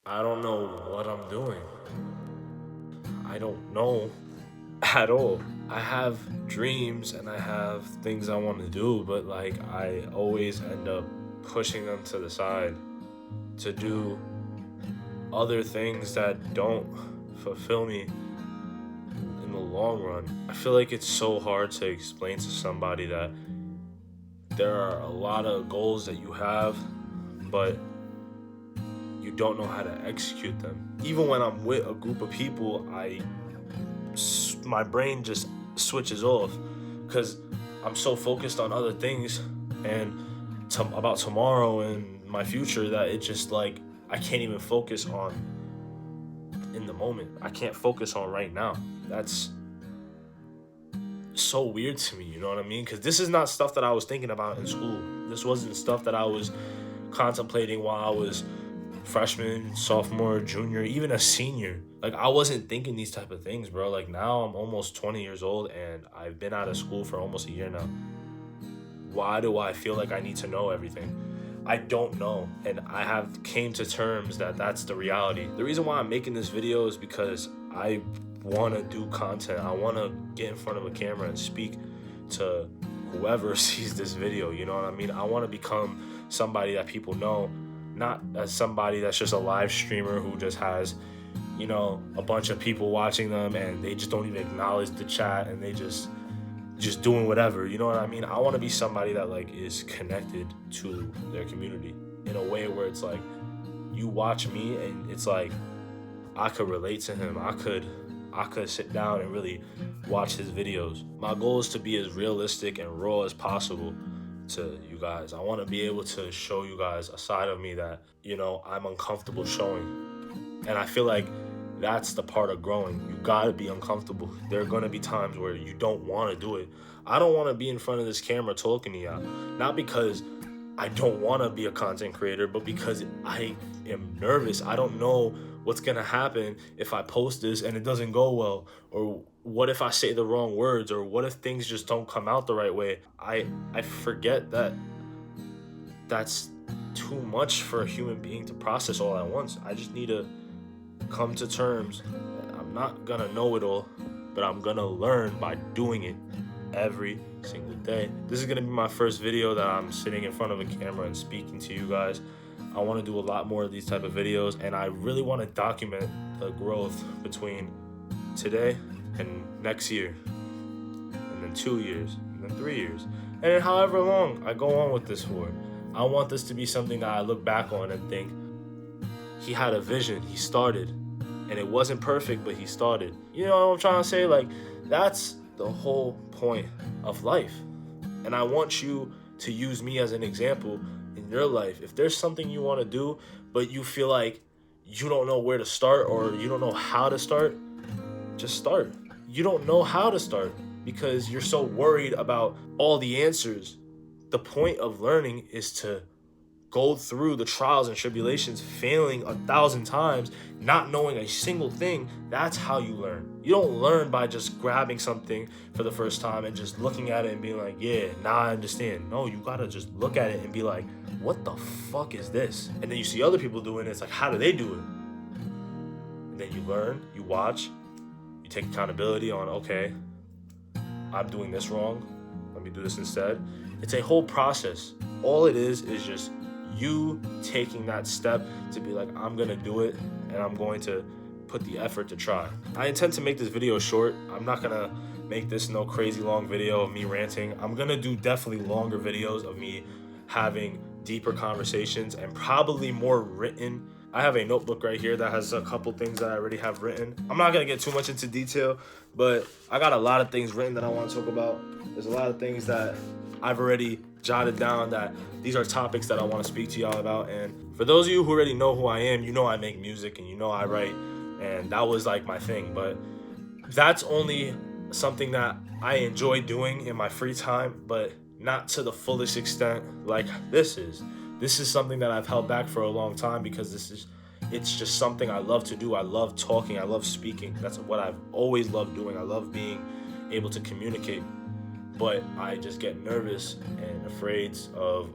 I don't know what I'm doing. I don't know at all. I have dreams and I have things I want to do, but like I always end up pushing them to the side to do other things that don't fulfill me in the long run. I feel like it's so hard to explain to somebody that there are a lot of goals that you have, but you don't know how to execute them. Even when I'm with a group of people, my brain just switches off because I'm so focused on other things and about tomorrow and my future that it just like I can't even focus on in the moment. I can't focus on right now. That's so weird to me, you know what I mean? Because this is not stuff that I was thinking about in school. This wasn't stuff that I was contemplating while I was freshman, sophomore, junior, even a senior. Like I wasn't thinking these type of things, bro. Like now I'm almost 20 years old and I've been out of school for almost a year now. Why do I feel like I need to know everything? I don't know, and I have came to terms that that's the reality. The reason why I'm making this video is because I want to do content. I want to get in front of a camera and speak to whoever sees this video, you know what I mean? I want to become somebody that people know, not as somebody that's just a live streamer who just has, a bunch of people watching them and they just don't even acknowledge the chat and they just doing whatever, you know what I mean? I want to be somebody that like is connected to their community in a way where it's like you watch me and it's like I could relate to him. I could sit down and really watch his videos. My goal is to be as realistic and raw as possible to you guys. I want to be able to show you guys a side of me that, I'm uncomfortable showing. And I feel like that's the part of growing. You gotta be uncomfortable. There are gonna be times where you don't wanna do it. I don't wanna be in front of this camera talking to y'all. Not because I don't wanna be a content creator, but because I am nervous. I don't know what's gonna happen if I post this and it doesn't go well. Or what if I say the wrong words? Or what if things just don't come out the right way? I forget that that's too much for a human being to process all at once. I just need to come to terms. I'm not gonna know it all, but I'm gonna learn by doing it every single day. This is gonna be my first video that I'm sitting in front of a camera and speaking to you guys. I want to do a lot more of these type of videos, and I really want to document the growth between today and next year, and then 2 years, and then 3 years, and then however long I go on with this for. I want this to be something that I look back on and think, he had a vision, he started, and it wasn't perfect, but he started. You know what I'm trying to say? Like, that's the whole point of life. And I want you to use me as an example in your life. If there's something you want to do, but you feel like you don't know where to start or you don't know how to start, just start. You don't know how to start because you're so worried about all the answers. The point of learning is to go through the trials and tribulations, failing 1,000 times, not knowing a single thing. That's how you learn. You don't learn by just grabbing something for the first time and just looking at it and being like, yeah, now I understand. No, you gotta just look at it and be like, what the fuck is this? And then you see other people doing it. It's like, how do they do it? And then you learn, you watch, you take accountability on, okay, I'm doing this wrong. Let me do this instead. It's a whole process. All it is just you taking that step to be like, I'm gonna do it and I'm going to put the effort to try. I intend to make this video short. I'm not gonna make this no crazy long video of me ranting. I'm gonna do definitely longer videos of me having deeper conversations and probably more written. I have a notebook right here that has a couple things that I already have written. I'm not gonna get too much into detail, but I got a lot of things written that I want to talk about. There's a lot of things that I've already jotted down that these are topics that I want to speak to y'all about. And for those of you who already know who I am, you know I make music and you know I write, and that was like my thing. But that's only something that I enjoy doing in my free time, but not to the fullest extent like this is. This is something that I've held back for a long time because it's just something I love to do. I love talking, I love speaking. That's what I've always loved doing. I love being able to communicate. But I just get nervous and afraid of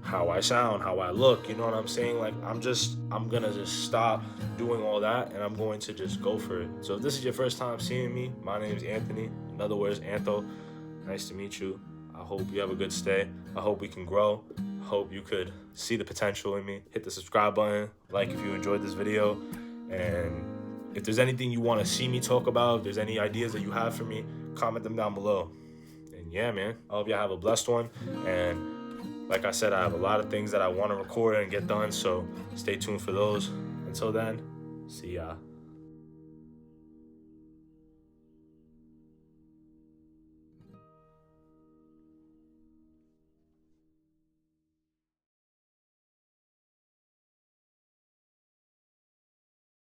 how I sound, how I look, you know what I'm saying? Like, I'm gonna just stop doing all that and I'm going to just go for it. So if this is your first time seeing me, my name is Anthony. In other words, Antho. Nice to meet you. I hope you have a good stay. I hope we can grow. I hope you could see the potential in me. Hit the subscribe button, like if you enjoyed this video, and if there's anything you want to see me talk about, if there's any ideas that you have for me, comment them down below. And yeah, man, I hope y'all have a blessed one. And like I said, I have a lot of things that I want to record and get done, so stay tuned for those. Until then, see ya.